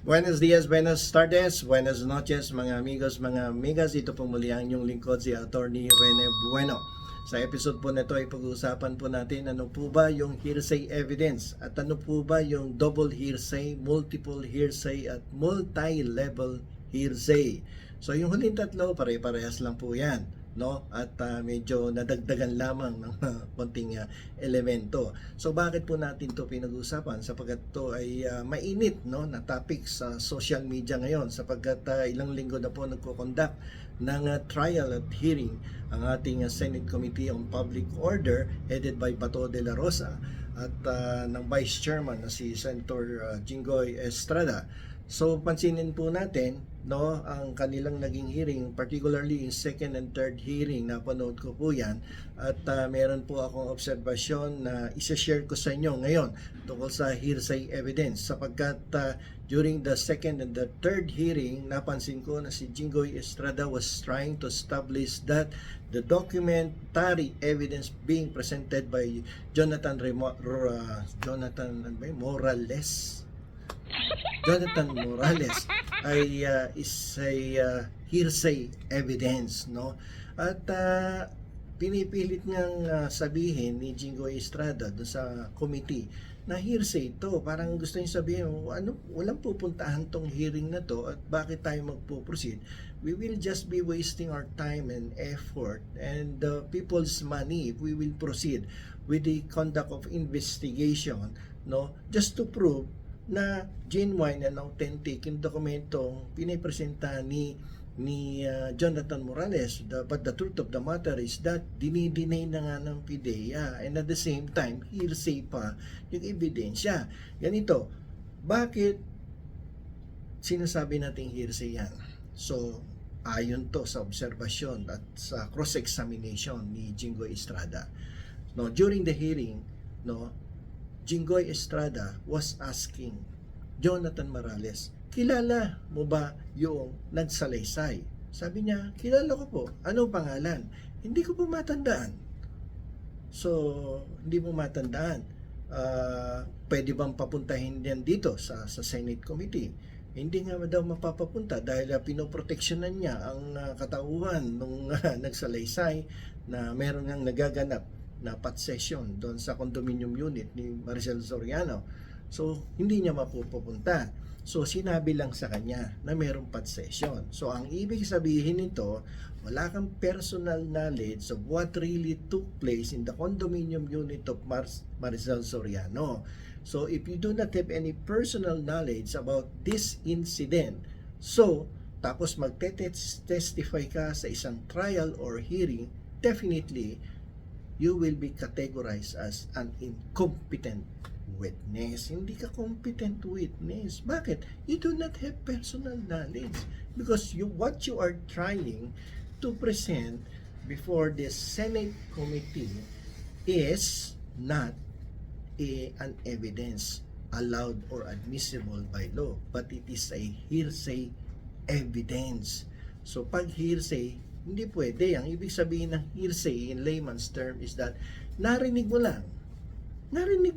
Buenos dias, buenas tardes, buenas noches mga amigos, mga amigas. Ito po muli ang inyong lingkod, si Attorney Rene Bueno. Sa episode po na ito ay pag-uusapan po natin ano po ba yung hearsay evidence at ano po ba yung double hearsay, multiple hearsay at multi-level hearsay. So yung huling tatlo, pare-parehas lang po yan, no? At medyo nadagdagan lamang ng konting elemento. So bakit po natin to pinag-usapan? Sapagkat to ay mainit, no, na topic sa social media ngayon, sapagkat ilang linggo na po nagko-conduct ng trial at hearing ang ating Senate Committee on Public Order headed by Bato de la Rosa at ng Vice Chairman na si Senator Jinggoy Estrada. So pansinin po natin, no, ang kanilang naging hearing, particularly in second and third hearing, napanood ko po yan at meron po akong obserbasyon na isa-share ko sa inyo ngayon tungkol sa hearsay evidence, sapagkat during the second and the third hearing, napansin ko na si Jinggoy Estrada was trying to establish that the documentary evidence being presented by Jonathan Morales ay is a hearsay evidence, no? At pinipilit ngang sabihin ni Jinggoy Estrada do sa committee na hearsay ito. Parang gusto niya sabihin, ano, walang pupuntahan tong hearing na to at bakit tayo magpo-proceed? We will just be wasting our time and effort and the people's money if we will proceed with the conduct of investigation, no? Just to prove na genuine and authentic yung dokumentong pinipresenta ni Jonathan Morales. But the truth of the matter is that dinidinay na nga ng PIDEA and at the same time hearsay pa yung ebidensya. Ganito, bakit sinasabi nating hearsay yan? So ayon to sa obserbasyon at sa cross-examination ni Jinggoy Estrada, no, during the hearing, no, Jinggoy Estrada was asking Jonathan Morales, kilala mo ba yung nagsalaysay? Sabi niya, kilala ko po. Ano pangalan? Hindi ko po matandaan. So, hindi mo matandaan. Pwede bang papuntahin yan dito sa Senate Committee? Hindi nga daw mapapapunta dahil pinoproteksyonan niya ang katauhan nung nagsalaysay na meron ngang nagaganap na pot session doon sa condominium unit ni Maricel Soriano. So, hindi niya mapupunta. So, sinabi lang sa kanya na mayroong pot session. So, ang ibig sabihin nito, wala kang personal knowledge of what really took place in the condominium unit of Maricel Soriano. So, if you do not have any personal knowledge about this incident, so, tapos magte-testify ka sa isang trial or hearing, definitely, you will be categorized as an incompetent witness. Hindi ka competent witness. Bakit? You do not have personal knowledge because what you are trying to present before the Senate committee is not an evidence allowed or admissible by law, but it is a hearsay evidence. So pag hearsay, hindi pwede. Ang ibig sabihin ng hearsay in layman's term is that narinig mo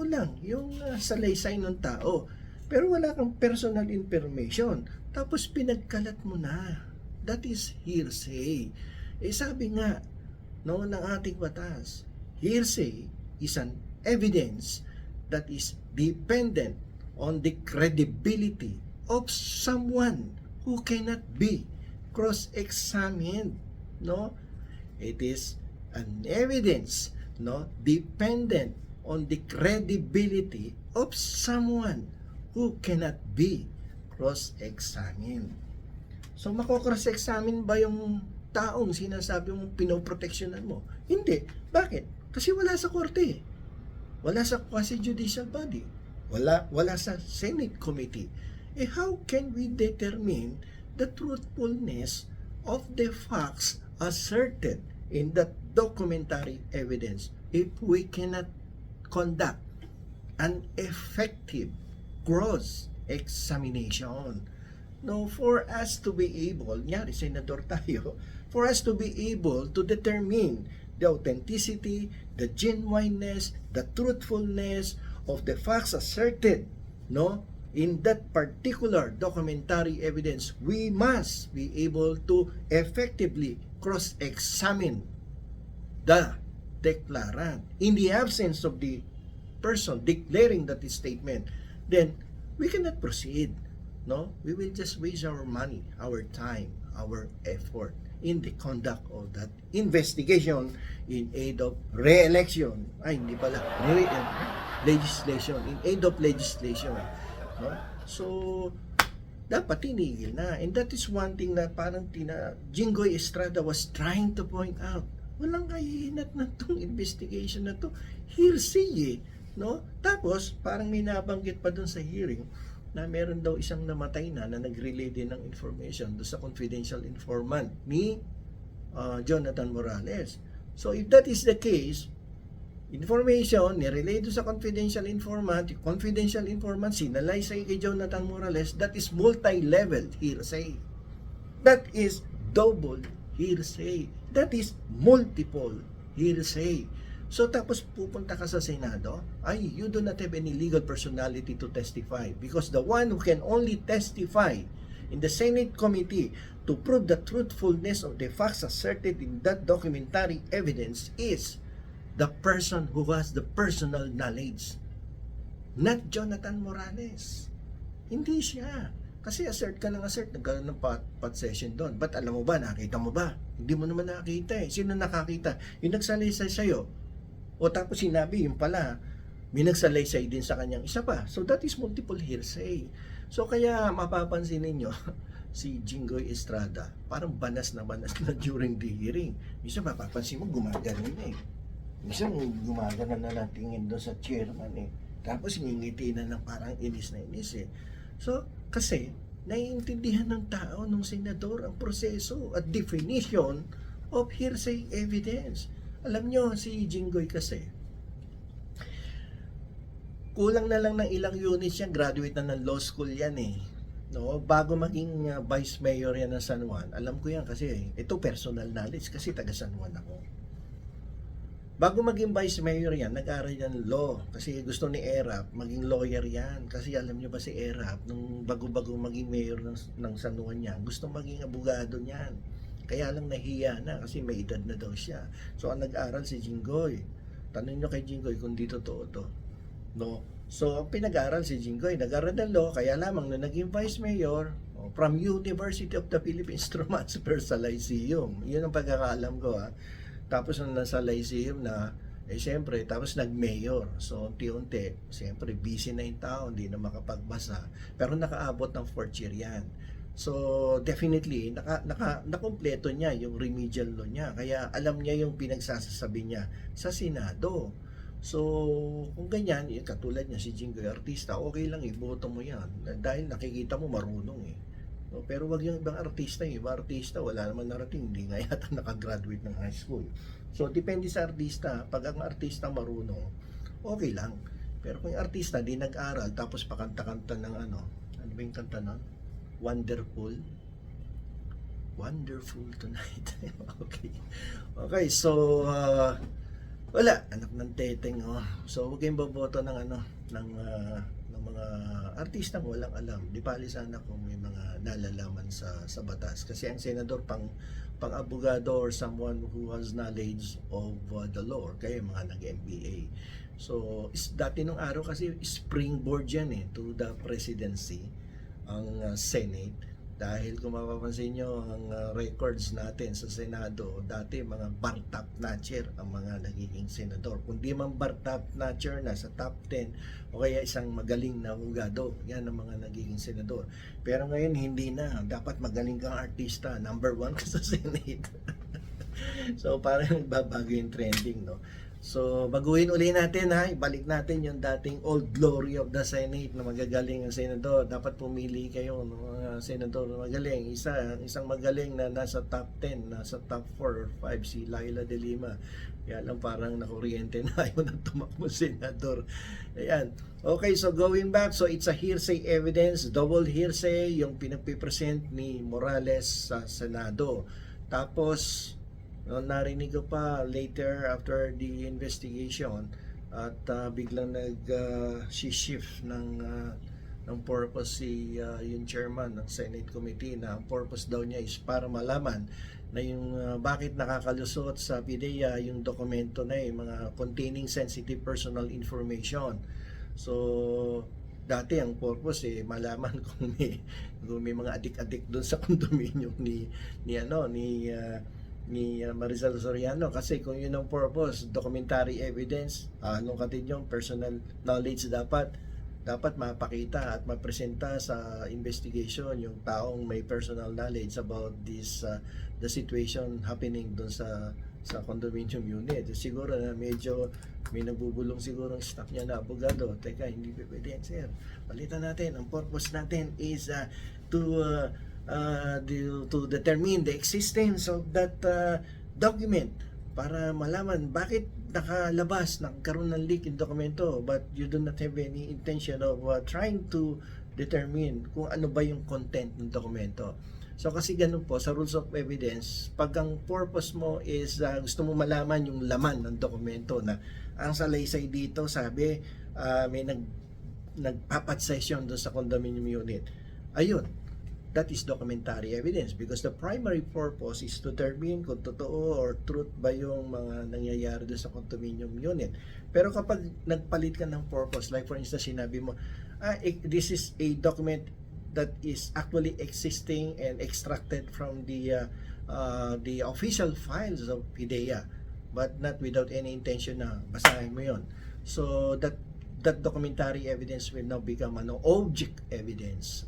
lang yung salaysay ng tao, pero wala kang personal information, tapos pinagkalat mo na. That is hearsay. Sabi nga, no, ng ating batas, hearsay is an evidence that is dependent on the credibility of someone who cannot be cross-examined, no? It is an evidence, no, dependent on the credibility of someone who cannot be cross-examined. So mako-cross-examine ba yung taong sinasabi mong pinoproteksyonan mo? Hindi. Bakit? Kasi wala sa korte, wala sa quasi-judicial body, wala sa Senate committee. How can we determine the truthfulness of the facts asserted in that documentary evidence if we cannot conduct an effective cross-examination? No, for us to be able, nyari senador tayo, for us to be able to determine the authenticity, the genuineness, the truthfulness of the facts asserted, no, in that particular documentary evidence, we must be able to effectively cross-examine the declarant. In the absence of the person declaring that statement, then we cannot proceed. No, we will just waste our money, our time, our effort in the conduct of that investigation in aid of re-election. Ay, hindi pala. Legislation. In aid of legislation. No? So, dapat tinigil na. And that is one thing na parang Jinggoy Estrada was trying to point out. Walang kahihinat na itong investigation na to. Hearsay eh. No? Tapos, parang may nabanggit pa dun sa hearing na meron daw isang namatay na nag-relay din ng information do sa confidential informant ni Jonathan Morales. So if that is the case, information ni-relay do sa confidential informant, sinalaysay kay Jonathan Morales, that is multi-level hearsay. That is double hearsay. That is multiple hearsay. So tapos pupunta ka sa Senado, ay you do not have any legal personality to testify because the one who can only testify in the Senate committee to prove the truthfulness of the facts asserted in that documentary evidence is the person who has the personal knowledge, not Jonathan Morales. Hindi siya. Kasi assert ka ng assert, nagkaroon ng pot session doon. But alam mo ba, nakita mo ba? Hindi mo naman nakita eh. Sino nakakita? Yung nagsalaysay sa'yo. O tapos sinabi, yung pala, may nagsalaysay din sa kanyang isa pa. So that is multiple hearsay. So kaya mapapansin ninyo, si Jinggoy Estrada, parang banas na during the hearing. Minsan mapapansin mo, gumagano na eh. Minsan gumagano na ng tingin doon sa chairman eh. Tapos ngingiti na ng parang inis na inis eh. So, kasi, naiintindihan ng tao, ng senador, ang proseso at definition of hearsay evidence. Alam nyo, si Jinggoy kasi, kulang na lang ng ilang units yan, graduate na ng law school yan eh. No, bago maging vice mayor yan ng San Juan, alam ko yan kasi, ito personal knowledge kasi taga San Juan ako. Bago maging vice mayor yan, nag-aral yan law. Kasi gusto ni Erap, maging lawyer yan. Kasi alam niyo ba si Erap, nung bago-bago maging mayor ng San Juan yan, gusto maging abogado niyan. Kaya lang nahiya na kasi may edad na daw siya. So ang nag-aral si Jinggoy. Tanong nyo kay Jinggoy kung di totoo to. No? So ang pinag-aral si Jinggoy, nag-aral ng law, kaya lamang nung naging vice mayor, from University of the Philippines transfer sa Lyceum. Yun ang pagkakaalam ko ha. Tapos nung nasa Lyceum na, siyempre, tapos nag-mayor. So, unti-unti, siyempre, busy na yung tao, hindi na makapagbasa. Pero nakaabot ng 4th year yan. So, definitely, nakompleto niya yung remedial law niya. Kaya alam niya yung pinagsasabi niya sa Senado. So, kung ganyan, katulad niya, si Jinggoy artista, okay lang, iboto mo yan. Dahil nakikita mo marunong eh. No, pero wag yung ibang artista, wala naman narating, hindi nga yata nakagraduate ng high school. So depende sa artista. Pag ang artista marunong, okay lang. Pero kung yung artista di nag-aral tapos pakanta-kanta ng ano ba yung kanta nun? Wonderful tonight. Okay, so wala, anak ng teteng So huwag kayong boboto ng ng mga artistang walang alam. Di pali sana kung may mga nalalaman sa batas. Kasi ang senador pang abogado or someone who has knowledge of the law, kaya mga nag-MBA. So, dati nung araw kasi springboard yan to the presidency, ang Senate. Dahil kung mapapansin nyo, ang records natin sa Senado, dati mga bar top notcher ang mga nagiging senador. Kung di man bar top notcher na sa top 10, o kaya isang magaling na abogado, yan ang mga nagiging senador. Pero ngayon, hindi na. Dapat magaling kang artista. Number 1 ka sa Senate. So, parang nagbabago yung trending, no? So, baguhin uli natin ibalik natin yung dating old glory of the Senate na magagaling ang senador. Dapat pumili kayo ng mga senador na magaling. Isang magaling na nasa top 10, nasa top 4 or 5, si Laila de Lima. Kaya lang parang nakuryente na ayaw na tumakbo senador. Ayan. Okay, so going back, so it's a hearsay evidence, double hearsay, yung pinagpipresent ni Morales sa Senado. Tapos, narinig ko pa later after the investigation at biglang nag-shift ng ng purpose yung chairman ng Senate Committee na ang purpose daw niya is para malaman na yung bakit nakakalusot sa PIDEA yung dokumento na mga containing sensitive personal information. So dati ang purpose malaman kung may mga adik-adik doon sa condominium ni Marizal Soriano, kasi kung yun ang purpose, documentary evidence, anong katid yung personal knowledge dapat mapakita at mapresenta sa investigation yung taong may personal knowledge about the situation happening doon sa condominium unit. Siguro na medyo may nagbubulong siguro ang staff niya na abogado. Teka, hindi pwede yan, sir. Palitan natin. Ang purpose natin is to determine the existence of that document para malaman bakit nagkaroon ng leak in dokumento, but you do not have any intention of trying to determine kung ano ba yung content ng dokumento. So kasi ganun po sa rules of evidence, pag ang purpose mo is gusto mo malaman yung laman ng dokumento, na ang salaysay dito sabi may nagpapat session doon sa condominium unit, ayun, that is documentary evidence, because the primary purpose is to determine kung totoo or truth ba yung mga nangyayari doon sa condominium unit. Pero kapag nagpalit ka ng purpose, like for instance sinabi mo, this is a document that is actually existing and extracted from the official files of PIDEA, but not without any intention na basahin mo yon. So that documentary evidence will now become object evidence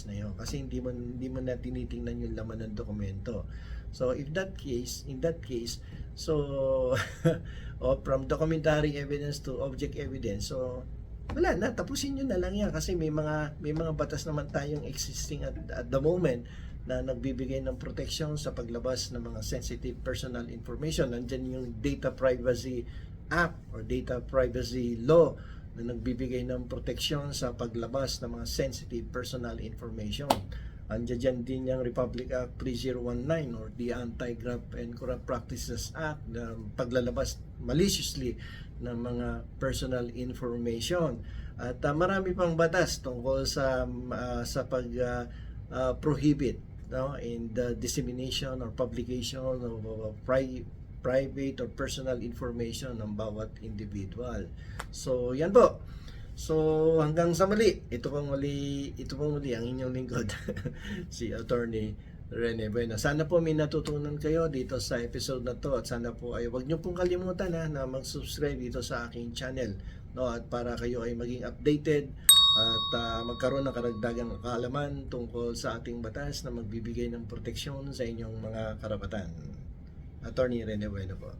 na yun, kasi hindi mo na tinitingnan yung laman ng dokumento. So in that case, so from documentary evidence to object evidence, so wala na, tapusin nyo na lang yan, kasi may mga batas naman tayong existing at the moment na nagbibigay ng protection sa paglabas ng mga sensitive personal information. Nandyan yung Data Privacy Act or Data Privacy Law na nagbibigay ng proteksyon sa paglabas ng mga sensitive personal information. Andiyan din yung Republic Act 3019 or the Anti-Graft and Corrupt Practices Act na paglalabas maliciously ng mga personal information. At marami pang batas tungkol sa prohibit in the dissemination or publication of private or personal information ng bawat individual. So yan po. So hanggang sa muli, ito pong muli ang inyong lingkod si Attorney Rene Buena. Sana po may natutunan kayo dito sa episode na to, at sana po ay wag niyo pong kalimutan na mag-subscribe dito sa aking channel, no, at para kayo ay maging updated at magkaroon ng karagdagang kaalaman tungkol sa ating batas na magbibigay ng proteksyon sa inyong mga karapatan. Attorney Rene Buena po.